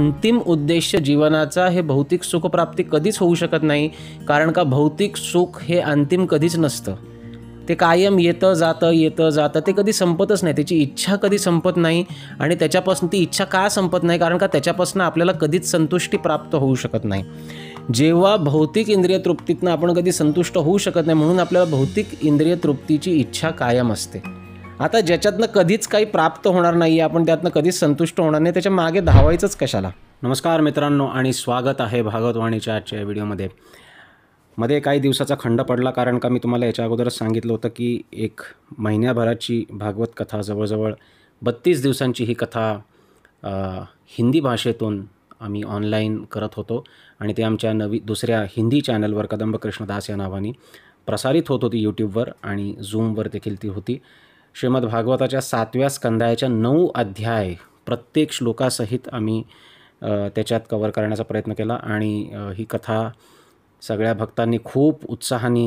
अंतिम उद्देश जीवनाचा हे भौतिक सुखप्राप्ती कधीच होऊ शकत नाही. कारण का भौतिक सुख हे अंतिम कधीच नसतं. ते कायम येतं जातं, ते कधी संपतच नाही. त्याची इच्छा कधी संपत नाही आणि त्याच्यापासून ती इच्छा का संपत नाही, कारण का त्याच्यापासून आपल्याला कधीच संतुष्टी प्राप्त होऊ शकत नाही. जेव्हा भौतिक इंद्रिय तृप्तीतनं आपण कधी संतुष्ट होऊ शकत नाही, म्हणून आपल्याला भौतिक इंद्रिय तृप्तीची इच्छा कायम असते. आता ज्याच्यातनं कधीच काही प्राप्त होणार नाही, आपण त्यातनं कधीच संतुष्ट होणार नाही, त्याच्या मागे धावायचंच कशाला. नमस्कार मित्रांनो आणि स्वागत आहे भागवतवाणीच्या आजच्या व्हिडिओमध्ये. काही दिवसाचा खंड पडला, कारण का मी तुम्हाला याच्या अगोदरच सांगितलं होतं की एक महिन्याभराची भागवत कथा, जवळजवळ 32 दिवसांची ही कथा हिंदी भाषेतून आम्ही ऑनलाईन करत होतो आणि ते आमच्या दुसऱ्या हिंदी चॅनलवर कदंब कृष्णदास या नावाने प्रसारित होत होती यूट्यूबवर आणि झूमवर देखील ती होती. श्रीमद भागवताच्या 7व्या स्कंदायाच्या 9 अध्याय प्रत्येक श्लोकासहित आम्ही त्याच्यात कव्हर करण्याचा प्रयत्न केला आणि ही कथा सगळ्या भक्तांनी खूप उत्साहाने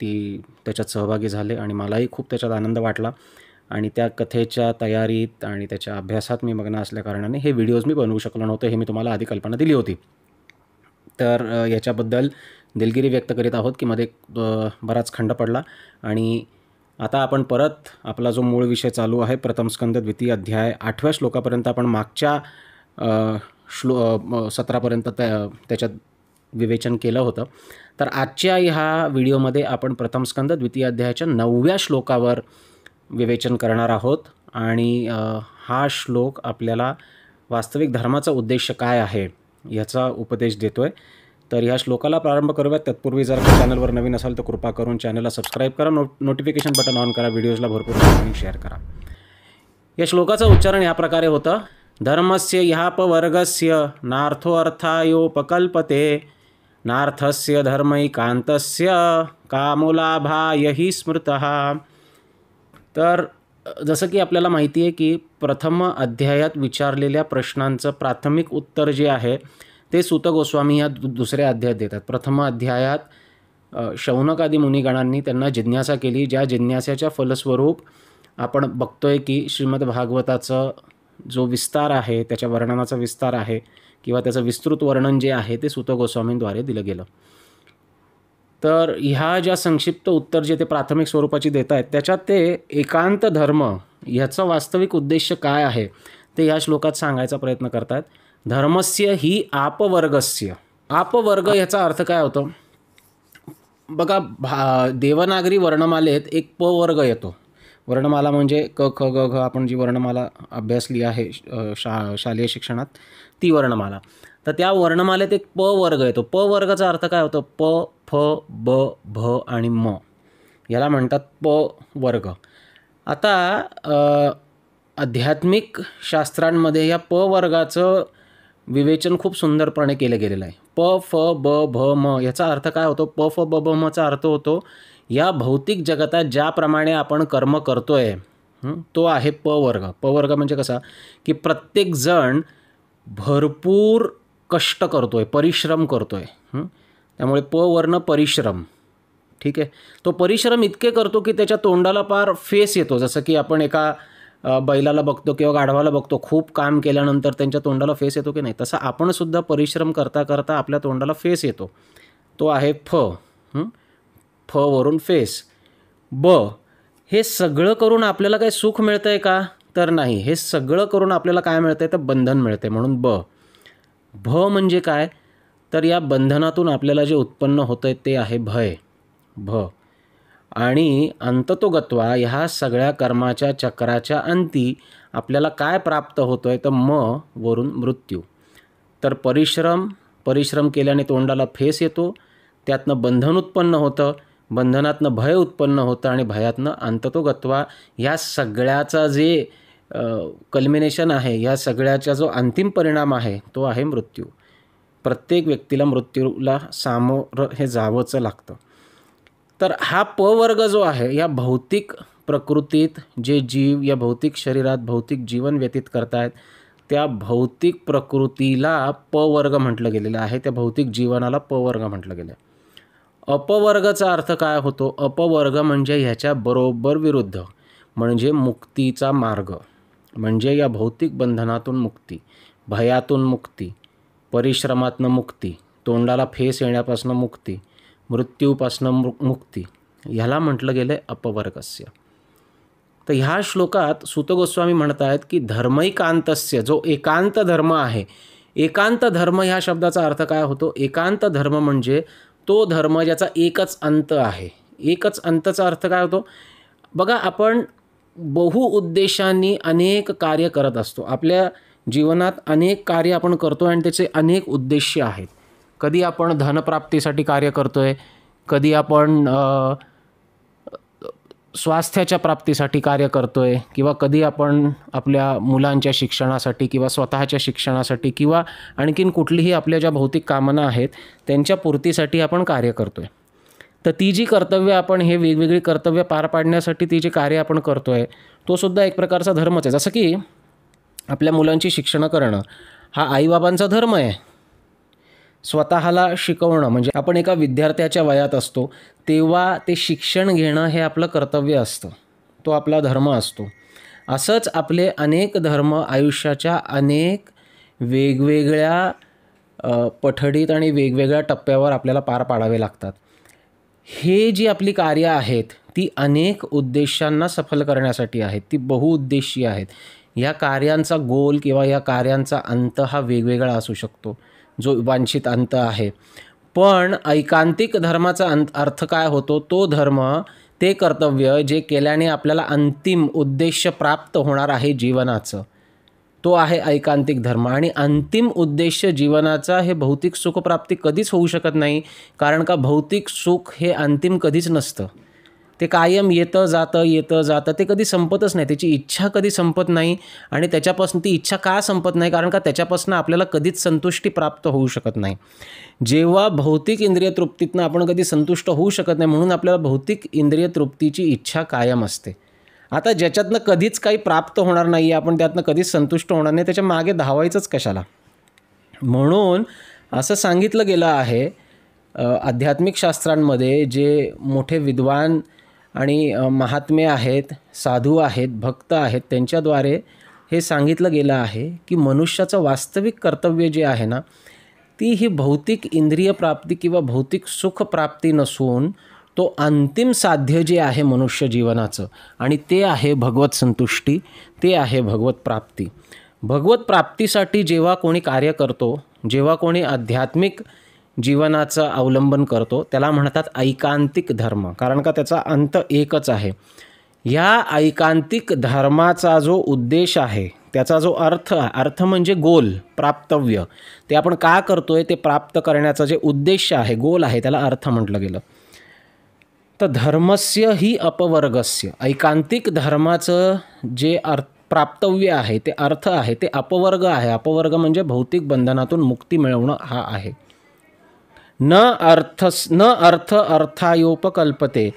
त्याच्यात सहभागी झाले आणि मलाही खूप त्याच्यात आनंद वाटला. आणि त्या कथेच्या तयारीत आणि त्याच्या अभ्यासात मी मग्न असल्याकारणाने हे व्हिडिओज मी बनवू शकलो नव्हतो, हे मी तुम्हाला आधी कल्पना दिली होती. तर याच्याबद्दल दिलगिरी व्यक्त करीत आहोत की मध्ये बराच खंड पडला आणि आता आपण परत आपला जो मूळ विषय चालू आहे, प्रथम स्कंद द्वितीय अध्याय 8व्या श्लोकापर्यंत आपण मागच्या सत्रापर्यंत त्याच्यात विवेचन केलं होतं. तर आजच्या ह्या व्हिडिओमध्ये आपण प्रथम स्कंद द्वितीय अध्यायाच्या 9व्या श्लोकावर विवेचन करणार आहोत आणि हा श्लोक आपल्याला वास्तविक धर्माचा उद्देश काय आहे याचा उपदेश देतो आहे. तर ह्या श्लोकाला प्रारंभ करूयात. तत्पूर्वी जर का चॅनलवर नवीन असाल तर कृपा करून चॅनलला सबस्क्राईब करा, नोटिफिकेशन बटन ऑन करा, व्हिडिओजला भरपूर आणि शेअर करा. या श्लोकाचं उच्चारण या प्रकारे होतं: धर्मस्य ह्यापवर्गस्य नार्थो अर्थायोपकल्पते नार्थस्य धर्मैकान्तस्य कामोलाभाय हि स्मृतः. तर जसं की आपल्याला माहिती आहे की प्रथम अध्यायात विचारलेल्या प्रश्नांचं प्राथमिक उत्तर जे आहे ते सूत गोस्वामी या दुसऱ्या अध्यायात देतात. प्रथम अध्यायात शौनकादी मुनिगणांनी त्यांना जिज्ञासा केली, ज्या जिज्ञासाच्या फलस्वरूप आपण बघतोय की श्रीमद भागवताचं जो विस्तार आहे, त्याच्या वर्णनाचा विस्तार आहे किंवा त्याचं विस्तृत वर्णन जे आहे ते सूत गोस्वामींद्वारे दिलं गेलं. तर ह्या ज्या संक्षिप्त उत्तर जे ते प्राथमिक स्वरूपाची देत आहेत त्याच्यात ते एकांत धर्म ह्याचा वास्तविक उद्देश काय आहे ते ह्या श्लोकात सांगायचा प्रयत्न करतात. धर्मस्य ही आपवर्गस्य. आपवर्ग ह्याचा अर्थ काय होतो बघा, देवनागरी वर्णमालेत एक प वर्ग येतो. वर्णमाला म्हणजे क ख ग घ, आपण जी वर्णमाला अभ्यासली आहे शालेय शिक्षणात ती वर्णमाला. तर त्या वर्णमालेत एक प वर्ग येतो. प वर्गाचा अर्थ काय होतो? प, फ, ब, भ आणि म याला म्हणतात प वर्ग. आता आध्यात्मिक शास्त्रांमध्ये या प वर्गाचं विवेचन खूप सुंदरपणे केलं गेलेलं आहे. प, फ, ब, भ, म याचा अर्थ काय होतो? प, फ, ब, भ, मचा अर्थ होतो या भौतिक जगतात ज्याप्रमाणे आपण कर्म करतोय तो आहे प वर्ग. प वर्ग म्हणजे कसा की प्रत्येकजण भरपूर कष्ट करतोय, परिश्रम करतोय. त्यामुळे प वर्ण परिश्रम. ठीक आहे. तो परिश्रम इतके करतो की त्याच्या तोंडाला पार फेस येतो. जसं की आपण एका बैलाला बघतो किंवा गाढवाला बघतो, खूप काम केल्यानंतर त्यांच्या तोंडाला फेस येतो की नाही, तसं आपण सुद्धा परिश्रम करता करता आपल्या तोंडाला फेस येतो. तो आहे फ. फ वरून फेस. ब, हे सगळं करून आपल्याला काही सुख मिळतं आहे का? तर नाही. हे सगळं करून आपल्याला काय मिळतं आहे? तर बंधन मिळते, म्हणून ब. भ म्हणजे काय? तर या बंधनातून आपल्याला जे उत्पन्न होतं आहे ते आहे भय. भ. आणि अंततोगत्वा ह्या सगळ्या कर्माच्या चक्राच्या अंती आपल्याला काय प्राप्त होतं आहे? तर म वरून मृत्यू. तर परिश्रम केल्याने तोंडाला फेस येतो, त्यातनं बंधन उत्पन्न होतं, बंधनातनं भय उत्पन्न होतं आणि भयातनं अंततोगत्वा ह्या सगळ्याचा जे कल्मिनेशन आहे, ह्या सगळ्याचा जो अंतिम परिणाम आहे तो आहे मृत्यू. प्रत्येक व्यक्तीला मृत्यूला सामोरं हे जावंच लागतं. तर हा प वर्ग जो आहे या भौतिक प्रकृतीत जे जीव या भौतिक शरीरात भौतिक जीवन व्यतीत करतायत त्या भौतिक प्रकृतीला प वर्ग म्हटलं गेलेलं आहे. त्या भौतिक जीवनाला प वर्ग म्हटलं गेलं आहे. अपवर्गाचा अर्थ काय होतो? अपवर्ग म्हणजे ह्याच्या बरोबर विरुद्ध, म्हणजे मुक्तीचा मार्ग, म्हणजे या भौतिक बंधनातून मुक्ती, भयातून मुक्ती, परिश्रमातनं मुक्ती, तोंडाला फेस येण्यापासून मुक्ती, मृत्यूपासून मुक्ती, ह्याला म्हटलं गेलं आहे अपवर्गस्य. तर ह्या श्लोकात सूत गोस्वामी म्हणत आहेत की धर्मैकांतस्य, जो एकांत धर्म आहे. एकांत धर्म ह्या शब्दाचा अर्थ काय होतो? एकांत धर्म म्हणजे तो धर्म ज्याचा एकच अंत आहे. एकच अंतचा अर्थ काय होतो? बघा, आपण बहुउद्देशांनी अनेक कार्य करत असतो. आपल्या जीवनात अनेक कार्य आपण करतो आणि त्याचे अनेक उद्देश्य आहेत. कधी आपण धनप्राप्तीसाठी कार्य करतो आहे, कधी आपण स्वास्थ्याच्या प्राप्तीसाठी कार्य करतो आहे, किंवा कधी आपण आपल्या मुलांच्या शिक्षणासाठी किंवा स्वतःच्या शिक्षणासाठी किंवा आणखीन कुठलीही आपल्या ज्या भौतिक कामना आहेत त्यांच्या पूर्तीसाठी आपण कार्य करतो आहे. तर ती जी कर्तव्य आपण हे वेगवेगळी कर्तव्य पार पाडण्यासाठी ती जी कार्य आपण करतो आहे तो सुद्धा एक प्रकारचा धर्मच आहे. जसं की आपल्या मुलांची शिक्षण करणं हा आईबाबांचा धर्म आहे. स्वतःला शिकवणं म्हणजे आपण एका विद्यार्थ्याच्या वयात असतो तेव्हा ते शिक्षण घेणं हे आपलं कर्तव्य असतं, तो आपला धर्म असतो. असंच आपले अनेक धर्म आयुष्याच्या अनेक वेगवेगळ्या पठडीत आणि वेगवेगळ्या टप्प्यावर आपल्याला पार पाडावे लागतात. हे जी आपली कार्य आहेत ती अनेक उद्देशांना सफल करण्यासाठी आहेत, ती बहुउद्देशीय आहेत. या कार्यांचा गोल किंवा या कार्यांचा अंत हा वेगवेगळा असू शकतो, जो वांछित अंत आहे. पण ऐकांतिक धर्माचा अर्थ काय होतो? तो धर्म, ते कर्तव्य जे केल्याने आपल्याला अंतिम उद्देश प्राप्त होणार आहे जीवनाचं, तो आहे ऐकांतिक धर्म. आणि अंतिम उद्देश जीवनाचा हे भौतिक सुखप्राप्ती कधीच होऊ शकत नाही, कारण का भौतिक सुख हे अंतिम कधीच नसतं. ते कायम येतं जातं, ते कधी संपतच नाही. त्याची इच्छा कधी संपत नाही. आणि त्याच्यापासून ती इच्छा का संपत नाही? कारण का त्याच्यापासून आपल्याला कधीच संतुष्टी प्राप्त होऊ शकत नाही. जेव्हा भौतिक इंद्रिय तृप्तीतनं आपण कधी संतुष्ट होऊ शकत नाही, म्हणून आपल्याला भौतिक इंद्रिय तृप्तीची इच्छा कायम असते. आता ज्याच्यातनं कधीच काही प्राप्त होणार नाही, आपण त्यातनं कधीच संतुष्ट होणार नाही, त्याच्या मागे धावायचंच कशाला? म्हणून असं सांगितलं गेलं आहे आध्यात्मिक शास्त्रांमध्ये, जे मोठे विद्वान आणि महात्मे आहेत, साधू आहेत, भक्त आहेत, त्यांच्याद्वारे हे सांगितलं गेलं आहे की मनुष्याचं वास्तविक कर्तव्य जे आहे ना, ती ही भौतिक इंद्रिय प्राप्ती किंवा भौतिक सुख प्राप्ती नसून तो अंतिम साध्य जे आहे मनुष्य जीवनाचं, आणि ते आहे भगवत संतुष्टी, ते आहे भगवत प्राप्ती. भगवत प्राप्तीसाठी जेव्हा कोणी कार्य करतो, जेव्हा कोणी आध्यात्मिक जीवनाचं अवलंबन करतो, त्याला म्हणतात ऐकांतिक धर्म, कारण का त्याचा अंत एकच आहे. या ऐकांतिक धर्माचा जो उद्देश आहे, त्याचा जो अर्थ म्हणजे गोल, प्राप्तव्य, ते आपण का करतोय ते प्राप्त करण्याचा जे उद्देश आहे, गोल आहे, त्याला अर्थ म्हटलं गेलं. तर धर्मस्य ही अपवर्गस्य, ऐकांतिक धर्माचं जे प्राप्तव्य आहे, ते अर्थ आहे, ते अपवर्ग आहे. अपवर्ग म्हणजे भौतिक बंधनातून मुक्ती मिळवणं हा आहे. न अर्थ अर्थायोपकल्पते,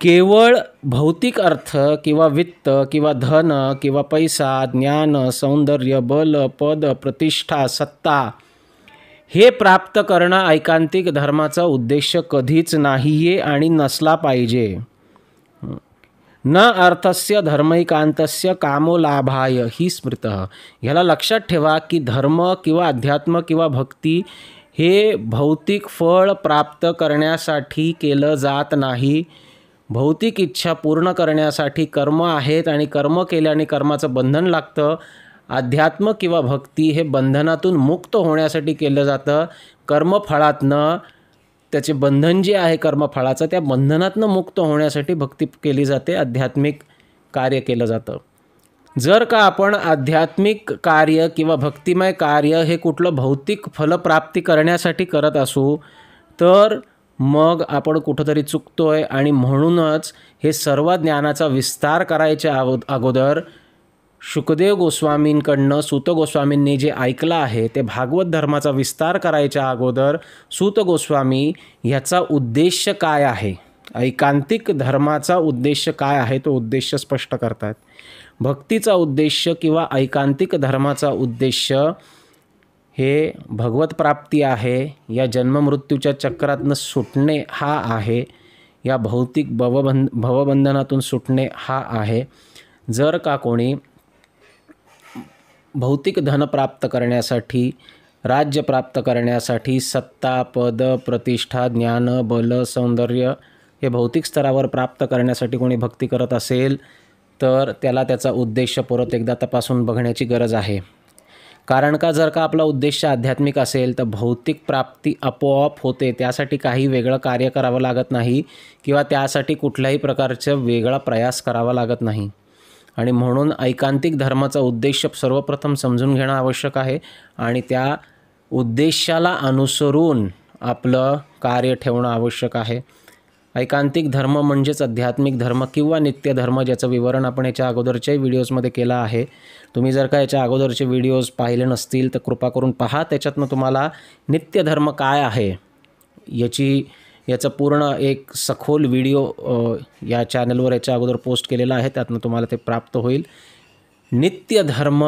केवळ भौतिक अर्थ किंवा वित्त किंवा धन किंवा पैसा, ज्ञान, सौंदर्य, बल, पद, प्रतिष्ठा, सत्ता हे प्राप्त करणं ऐकांतिक धर्माचा उद्देश कधीच नाहीये आणि नसला पाहिजे. न अर्थस्य धर्मैकांतस्य कामोलाभाय ही स्मृतः. ह्याला लक्षात ठेवा की धर्म किंवा अध्यात्म किंवा भक्ती हे भौतिक फळ प्राप्त करण्यासाठी केलं जात नाही. भौतिक इच्छा पूर्ण करण्यासाठी कर्म आहेत आणि कर्म केल्याने कर्माचं बंधन लागतं. अध्यात्म किंवा भक्ती हे बंधनातून मुक्त होण्यासाठी केलं जातं. कर्मफळातनं त्याचे बंधन जे आहे कर्मफळाचं, त्या बंधनातनं मुक्त होण्यासाठी भक्ती केली जाते, आध्यात्मिक कार्य केलं जातं. जर का आपण आध्यात्मिक कार्य किंवा भक्तिमय कार्य हे कुठलं भौतिक फलप्राप्ती करण्यासाठी करत असू तर मग आपण कुठंतरी चुकतोय. आणि म्हणूनच हे सर्व ज्ञानाचा विस्तार करायच्या अगोदर शुकदेव गोस्वामींकडनं सूत गोस्वामींनी जे ऐकलं आहे ते भागवत धर्माचा विस्तार करायच्या अगोदर सूत गोस्वामी ह्याचा उद्देश काय आहे, ऐकांतिक धर्माचा उद्देश काय आहे, तो उद्देश स्पष्ट करतात. भक्तीचा उद्देश किंवा ऐकांतिक धर्माचा उद्देश हे भगवत प्राप्ती आहे, या जन्ममृत्यूच्या चक्रातनं सुटणे हा आहे, या भौतिक भवबंधनातून सुटणे हा आहे. जर का कोणी भौतिक धन प्राप्त करण्यासाठी, राज्य प्राप्त करण्यासाठी, सत्ता, पद, प्रतिष्ठा, ज्ञान, बल, सौंदर्य हे भौतिक स्तरावर प्राप्त करण्यासाठी कोणी भक्ती करत असेल तर त्याला त्याचा उद्देश परत एकदा तपासून बघण्याची गरज आहे. कारण का जर का आपला उद्देश आध्यात्मिक असेल तर भौतिक प्राप्ती आपोआप होते. त्यासाठी काही वेगळं कार्य करावं लागत नाही किंवा त्यासाठी कुठल्याही प्रकारचा वेगळा प्रयास करावा लागत नाही. आणि म्हणून ऐकांतिक धर्माचा उद्देश सर्वप्रथम समजून घेणं आवश्यक आहे आणि त्या उद्देशाला अनुसरून आपलं कार्य ठेवणं आवश्यक आहे. ऐकांतिक धर्म म्हणजेच आध्यात्मिक धर्म किंवा नित्य धर्म, ज्याचं विवरण आपण याच्या अगोदरच्याही व्हिडिओजमध्ये केलं आहे. तुम्ही जर का याच्या अगोदरचे व्हिडिओज पाहिले नसतील तर कृपा करून पहा. त्याच्यातनं तुम्हाला नित्य धर्म काय आहे याचं पूर्ण एक सखोल व्हिडिओ या चॅनलवर याच्या अगोदर पोस्ट केलेला आहे. त्यातनं तुम्हाला ते प्राप्त होईल. नित्य धर्म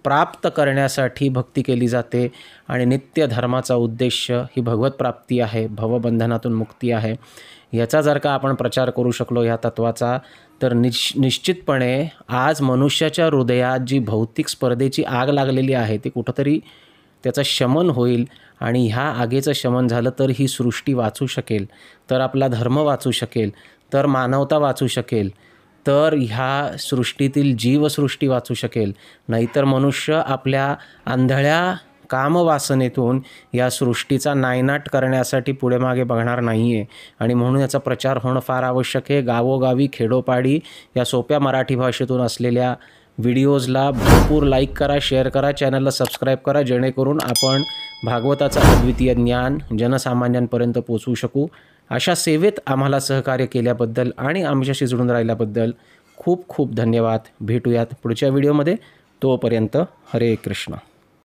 प्राप्त करण्यासाठी भक्ती केली जाते आणि नित्य धर्माचा उद्देश ही भगवत प्राप्ती आहे, भवबंधनातून मुक्ती आहे. याचा जर का आपण प्रचार करू शकलो ह्या तत्वाचा तर निश्चितपणे आज मनुष्याच्या हृदयात जी भौतिक स्पर्धेची आग लागलेली आहे ती कुठंतरी त्याचं शमन होईल आणि ह्या आगीचं शमन झालं तर ही सृष्टी वाचू शकेल, तर आपला धर्म वाचू शकेल, तर मानवता वाचू शकेल, तर ह्या सृष्टीतील जीवसृष्टी वाचू शकेल. नाहीतर मनुष्य आपल्या आंधळ्या कामवासनेतून या सृष्टीचा नायनाट करण्यासाठी पुढे मागे बघणार नाही आहे. आणि म्हणून याचा प्रचार होणं फार आवश्यक आहे. गावोगावी खेडोपाडी या सोप्या मराठी भाषेतून असलेल्या व्हिडिओजला भरपूर लाईक करा, शेअर करा, चॅनलला सबस्क्राईब करा, जेणेकरून आपण भागवताचं अद्वितीय ज्ञान जनसामान्यांपर्यंत पोचवू शकू. अशा सेवेत आम्हाला सहकार्य केल्याबद्दल आणि आमच्याशी जुळून राहिल्याबद्दल खूप खूप धन्यवाद. भेटूयात पुढच्या व्हिडिओमध्ये. तोपर्यंत हरे कृष्ण.